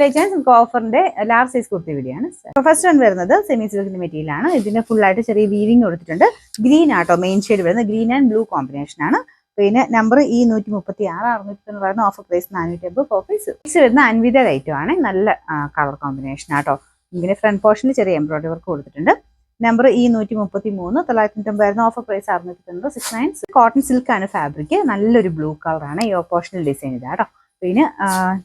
Detail നമുക്ക് ഓഫറിന്റെ large size kurti video ആണ്. First one വരുന്നത് സെമി സിൽക്കിന്റെ മെറ്റീരിയൽ ആണ്. ഇതിന് ഫുൾ ആയിട്ട് ചെറിയ വീവിംഗ് കൊടുത്തിട്ടുണ്ട്. ഗ്രീൻ ആട്ടോ മെയിൻ ഷെയ്ഡ് വരുന്നത്, ഗ്രീൻ ആൻഡ് ബ്ലൂ കോമ്പിനേഷൻ ആണ്. പിന്നെ നമ്പർ ഈ 136 690 ഓഫർ പ്രൈസ് 480 ഓഫീസ് വരുന്ന അൻവിത ഐറ്റം ആണ്. നല്ല കളർ കോമ്പിനേഷൻ ആട്ടോ. ഇങ്ങനെ ഫ്രണ്ട് പോർഷനിൽ ചെറിയ എംബ്രോയിഡറി വർക്ക് കൊടുത്തിട്ടുണ്ട്. നമ്പർ ഈ 133 990 ഓഫർ പ്രൈസ് 690 69. കോട്ടൺ സിൽക്ക് ആണ് ഫാബ്രിക്. നല്ലൊരു ബ്ലൂ കളർ ആണ്. ഈ ഓപ്പോഷണൽ ഡിസൈൻ ഇതാട്ടോ. പിന്നെ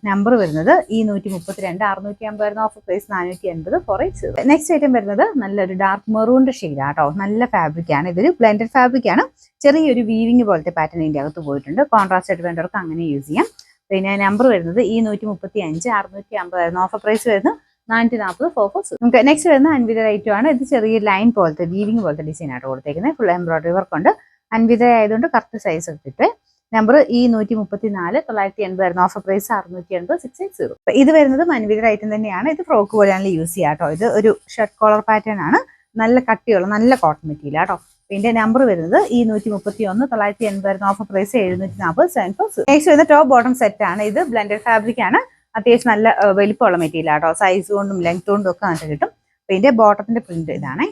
നമ്പർ വരുന്നത് ഈ 132 650 ഓഫർ പ്രൈസ് 480 480. നെക്സ്റ്റ് ഐറ്റം വരുന്നത് നല്ലൊരു ഡാർക്ക് മെറൂണിന്റെ ഷെയ്ഡ് ആട്ടോ. നല്ല ഫാബ്രിക് ആണ്. ഇതൊരു ബ്ലെൻഡഡ് ഫാബ്രിക് ആണ്. ചെറിയൊരു വീവിംഗ് പോലത്തെ പാറ്റേൺ ഇതിന്റെ അകത്ത് പോയിട്ടുണ്ട്. കോൺട്രാസ്റ്റ് ആയിട്ട് വേണ്ടവർക്ക് അങ്ങനെ യൂസ് ചെയ്യാം. പിന്നെ നമ്പർ വരുന്നത് ഈ 135 650 ഓഫർ പ്രൈസ് വരുന്നത് 440 ഫോർസ്. നമുക്ക് നെക്സ്റ്റ് വരുന്ന അൻവിത ഐറ്റം ആണ്. ഇത് ചെറിയ ലൈൻ പോലത്തെ വീവിംഗ് പോലത്തെ ഡിസൈൻ ആയിട്ട് കൊടുത്തേക്കുന്നത്. ഫുൾ എംബ്രോയിഡറി വർക്ക് ഉണ്ട്. അൻവിത ആയതുകൊണ്ട് കറക്റ്റ് സൈസ് എടുത്തിട്ട് നമ്പർ ഈ 134 980 ഓഫർ പ്രൈസ് 680 680. ഇത് വരുന്നത് അൻവിത ഐറ്റം തന്നെയാണ്. ഇത് ഫ്രോക്ക് പോലെയാണ് യൂസ് ചെയ്യുക കേട്ടോ. ഇത് ഒരു ഷർട്ട് കോളർ പാറ്റേൺ ആണ്. നല്ല കട്ടിയുള്ള നല്ല കോട്ടൺ മെറ്റീരിയൽ ആട്ടോ. ഇതിന്റെ നമ്പർ വരുന്നത് ഈ 131 980 ഓഫർ പ്രൈസ് 740 740. നെക്സ്റ്റ് വരുന്ന ടോപ്പ് ബോട്ടം സെറ്റ് ആണ്. ഇത് ബ്ലെൻഡഡ് ഫാബ്രിക് ആണ്. അത്യാവശ്യം നല്ല വലിപ്പമുള്ള മെറ്റീരിയൽ ആട്ടോ. സൈസ് കൊണ്ടും ലെങ്ത് കൊണ്ടും ഒക്കെ നമുക്ക് കിട്ടും. ഇതിന്റെ ബോട്ടത്തിന്റെ പ്രിന്റ് ഇതാണ്.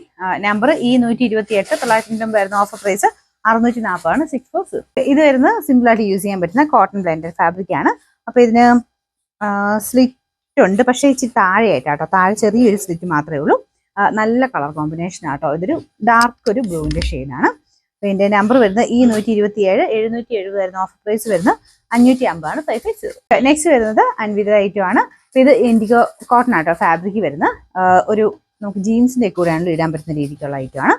നമ്പർ ഈ 128 990 ഓഫർ പ്രൈസ് 640 ആണ് 640. ഇത് വരുന്നത് സിമ്പിൾ ആയിട്ട് യൂസ് ചെയ്യാൻ പറ്റുന്ന കോട്ടൺ ബ്ലെൻഡഡ് ഫാബ്രിക് ആണ്. അപ്പൊ ഇതിന് സ്ലിറ്റ് ഉണ്ട്, പക്ഷേ ഇച്ചിരി താഴെയായിട്ടാട്ടോ. താഴെ ചെറിയൊരു സ്ലിറ്റ് മാത്രമേ ഉള്ളൂ. നല്ല കളർ കോമ്പിനേഷൻ ആട്ടോ. ഇതൊരു ഡാർക്ക് ഒരു ബ്ലൂവിന്റെ ഷെയ്ഡാണ്. ഇതിന്റെ നമ്പർ വരുന്നത് ഈ 127 770 ഓഫർ പ്രൈസ് വരുന്നത് 550 ആണ് 550. നെക്സ്റ്റ് വരുന്നത് അൻവിത ഐറ്റം ആണ്. ഇത് ഇൻഡിഗോ കോട്ടൺ ആട്ടോ ഫാബ്രിക് വരുന്ന ഒരു നമുക്ക് ജീൻസിന്റെ കൂടെയാണല്ലോ ഇടാൻ പറ്റുന്ന രീതിക്കുള്ള ഐറ്റം ആണ്.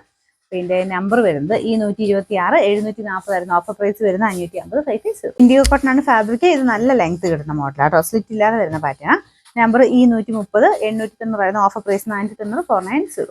ഇതിന്റെ നമ്പർ വരുന്നത് ഈ 126 740 ഓഫർ പ്രൈസ് വരുന്ന 550 550. ഇൻഡിഗോ കോട്ടൺ ആണ് ഫാബ്രിക്. ഇത് നല്ല ലെങ്ത് കിട്ടുന്ന മോഡൽ ആട്ടോ. സ്ലിറ്റ് ഇല്ലാതെ വരുന്ന പാറ്റേൺ. നമ്പർ ഈ 130 890 ഓഫർ പ്രൈസ് 490 490.